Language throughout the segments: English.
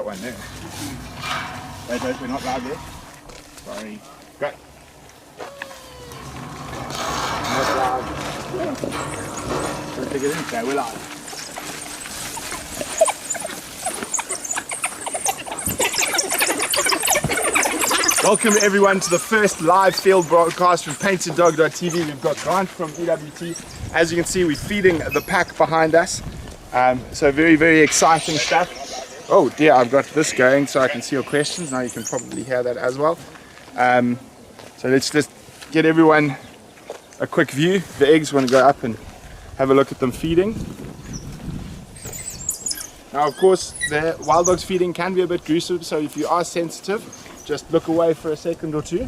one there. Wait, we're not live there. Sorry. Go. Not live. Should we take it in? Okay, we're live. Welcome everyone to the first live field broadcast from paintedDog.tv. We've got Grant from EWT. As you can see, we're feeding the pack behind us. So very, very exciting stuff. Oh dear, I've got this going so I can see your questions. Now you can probably hear that as well. So let's just get everyone a quick view. The eggs want to go up and have a look at them feeding. Now of course, the wild dogs feeding can be a bit gruesome, so if you are sensitive, just look away for a second or two.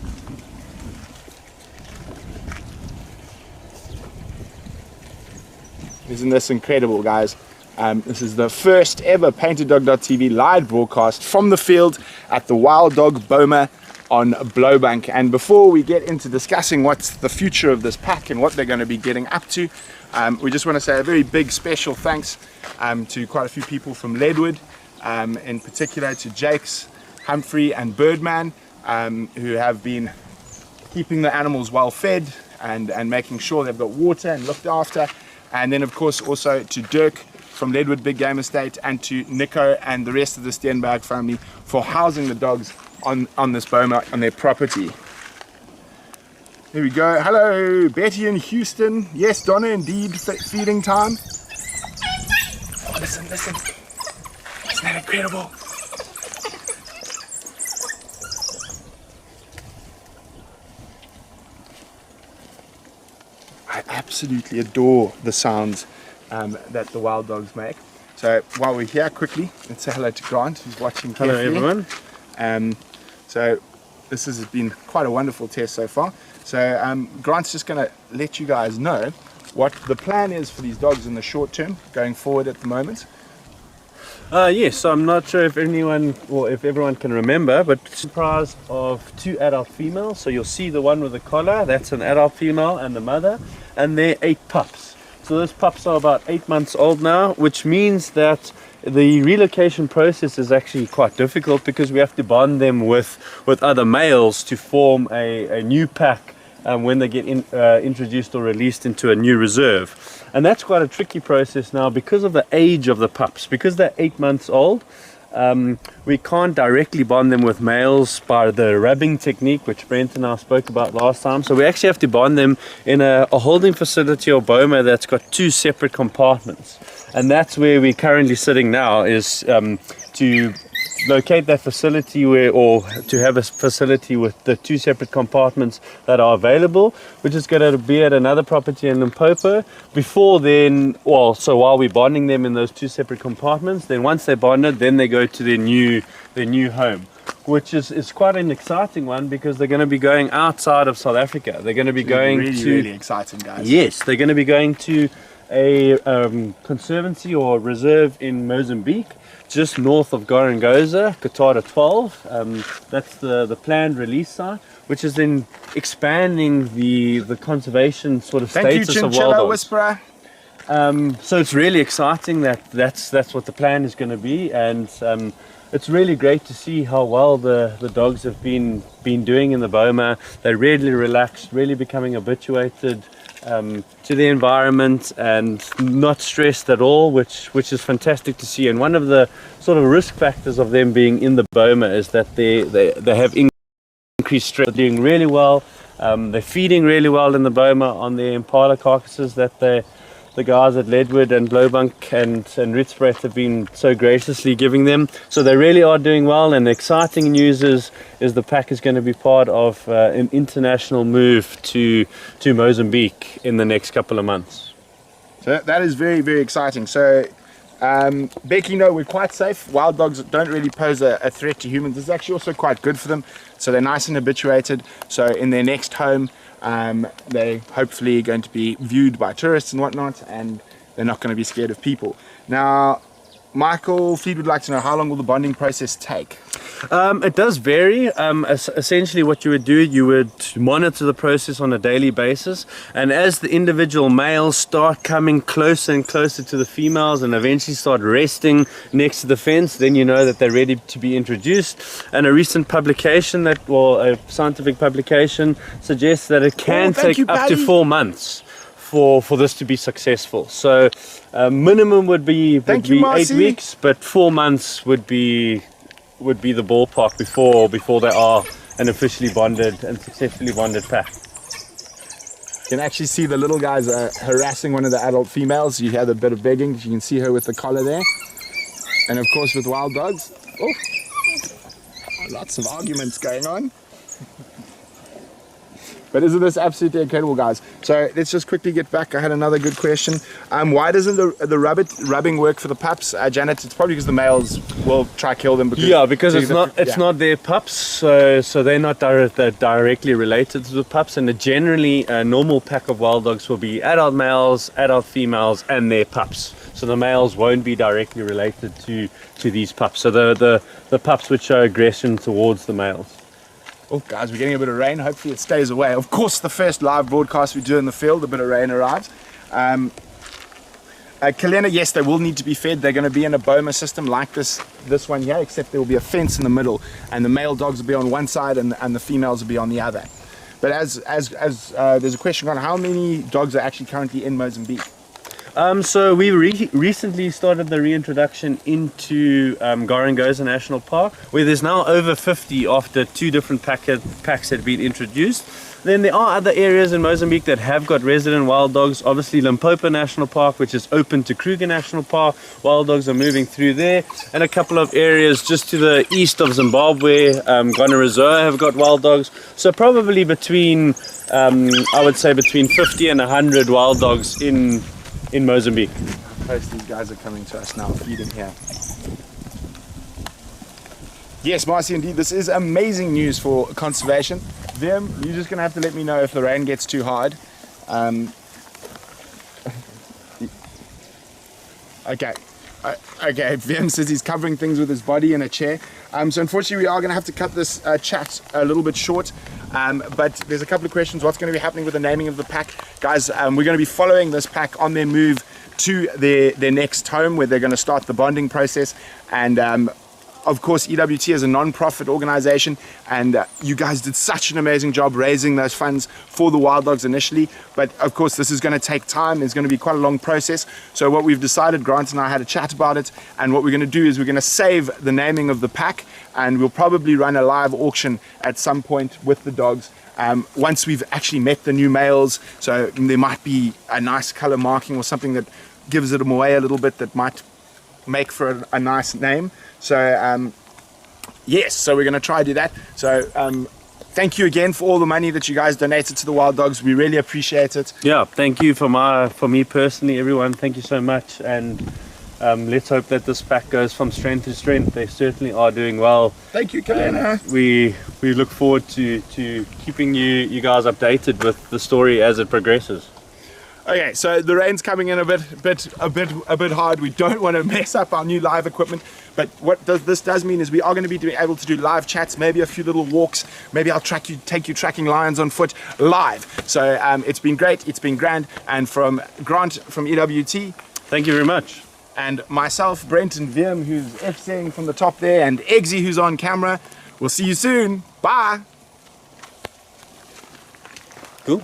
Isn't this incredible, guys? This is the first ever paintedDog.tv live broadcast from the field at the Wild Dog Boma on Blowbank. And before we get into discussing what's the future of this pack and what they're going to be getting up to, we just want to say a very big special thanks to quite a few people from Leadwood, in particular to Jakes, Humphrey and Birdman, who have been keeping the animals well fed and making sure they've got water and looked after. And then of course also to Dirk from Leadwood Big Game Estate, and to Nico and the rest of the Steenberg family for housing the dogs on this boma on their property. Here we go. Hello Betty in Houston. Yes, Donna, indeed, feeding time. Oh, listen. Isn't that incredible? I absolutely adore the sounds that the wild dogs make. So while we're here, quickly, let's say hello to Grant, who's watching carefully. Hello everyone. So this has been quite a wonderful test so far. So Grant's just going to let you guys know what the plan is for these dogs in the short term, going forward at the moment. Yes, I'm not sure if anyone or if everyone can remember, but it's comprised of 2 adult females. So you'll see the one with the collar, that's an adult female and the mother, and they're 8 pups. So those pups are about 8 months old now, which means that the relocation process is actually quite difficult because we have to bond them with other males to form a new pack when they get introduced or released into a new reserve. And that's quite a tricky process now because of the age of the pups. Because they're 8 months old, we can't directly bond them with males by the rubbing technique, which Brent and I spoke about last time. So we actually have to bond them in a holding facility or boma that's got 2 separate compartments. And that's where we're currently sitting now, is to locate that facility or to have a facility with the 2 separate compartments that are available, which is going to be at another property in Limpopo. Before then, well, so while we're bonding them in those 2 separate compartments, then once they're bonded, then they go to their new home, which is quite an exciting one because they're going to be going outside of South Africa. They're going to be going really exciting, guys. Yes, they're going to be going to a conservancy or reserve in Mozambique, just north of Gorongosa, Qatar 12. That's the planned release site, which is then expanding the conservation sort of status of wild dogs. Whisperer. So it's really exciting that's what the plan is going to be, and it's really great to see how well the dogs have been doing in the boma. They're really relaxed, really becoming habituated to the environment and not stressed at all, which is fantastic to see. And one of the sort of risk factors of them being in the boma is that they have increased stress. They're doing really well. They're feeding really well in the boma on the impala carcasses that the guys at Leadwood and Blowbank and Ritsbrecht have been so graciously giving them. So they really are doing well, and the exciting news is the pack is going to be part of an international move to Mozambique in the next couple of months. So that is very, very exciting. So Becky, no, we're quite safe. Wild dogs don't really pose a threat to humans. It's actually also quite good for them. So they're nice and habituated. So in their next home, they're hopefully going to be viewed by tourists and whatnot, and they're not going to be scared of people. Now, Michael Feed would like to know, how long will the bonding process take? It does vary. Essentially what you would do, you would monitor the process on a daily basis, and as the individual males start coming closer and closer to the females and eventually start resting next to the fence, then you know that they're ready to be introduced. And a recent publication a scientific publication suggests that it can take up to 4 months for this to be successful. So minimum would be 8 weeks, but 4 months would be the ballpark before they are an officially bonded and successfully bonded pack. You can actually see the little guys harassing one of the adult females. You hear the bit of begging. You can see her with the collar there. And of course with wild dogs, lots of arguments going on. But isn't this absolutely incredible, guys? So let's just quickly get back. I had another good question. Why doesn't the rubbing work for the pups, Janet? It's probably because the males will try kill them. Because it's not their pups, so they're not directly related to the pups. And generally, a normal pack of wild dogs will be adult males, adult females, and their pups. So the males won't be directly related to these pups. So the pups would show aggression towards the males. Oh, guys, we're getting a bit of rain. Hopefully it stays away. Of course, the first live broadcast we do in the field, a bit of rain arrives. Kalena, yes, they will need to be fed. They're going to be in a boma system like this one here, except there will be a fence in the middle, and the male dogs will be on one side and the females will be on the other. But as there's a question on how many dogs are actually currently in Mozambique. So we recently started the reintroduction into Gorongosa National Park, where there's now over 50 after 2 different packs had been introduced. Then there are other areas in Mozambique that have got resident wild dogs. Obviously Limpopo National Park, which is open to Kruger National Park. Wild dogs are moving through there. And a couple of areas just to the east of Zimbabwe, Gonarozoa have got wild dogs. So probably between, I would say between 50 and 100 wild dogs in Mozambique. These guys are coming to us now, feeding here. Yes, Marcy, indeed, this is amazing news for conservation. Vim, you're just going to have to let me know if the rain gets too hard. Okay, Vim says he's covering things with his body in a chair. So unfortunately we are going to have to cut this chat a little bit short. But there's a couple of questions. What's going to be happening with the naming of the pack? Guys, we're going to be following this pack on their move to their next home, where they're going to start the bonding process. And of course, EWT is a non-profit organization, and you guys did such an amazing job raising those funds for the wild dogs initially. But of course, this is going to take time. It's going to be quite a long process. So what we've decided, Grant and I had a chat about it, and what we're going to do is we're going to save the naming of the pack, and we'll probably run a live auction at some point with the dogs once we've actually met the new males. So there might be a nice color marking or something that gives it away a little bit that might make for a nice name. So yes, so we're going to try to do that. So thank you again for all the money that you guys donated to the wild dogs. We really appreciate it. Yeah, thank you for me personally, everyone. Thank you so much, and let's hope that this pack goes from strength to strength. They certainly are doing well. Thank you, Kalena. We look forward to keeping you guys updated with the story as it progresses. Okay, so the rain's coming in a bit hard. We don't want to mess up our new live equipment, but what this does mean is we are going to be able to do live chats, maybe a few little walks. Maybe I'll take you tracking lions on foot live. So it's been great, it's been grand, and from Grant from EWT, thank you very much. And myself, Brent, and Vim, who's FCing from the top there, and Eggsy, who's on camera. We'll see you soon. Bye. Cool.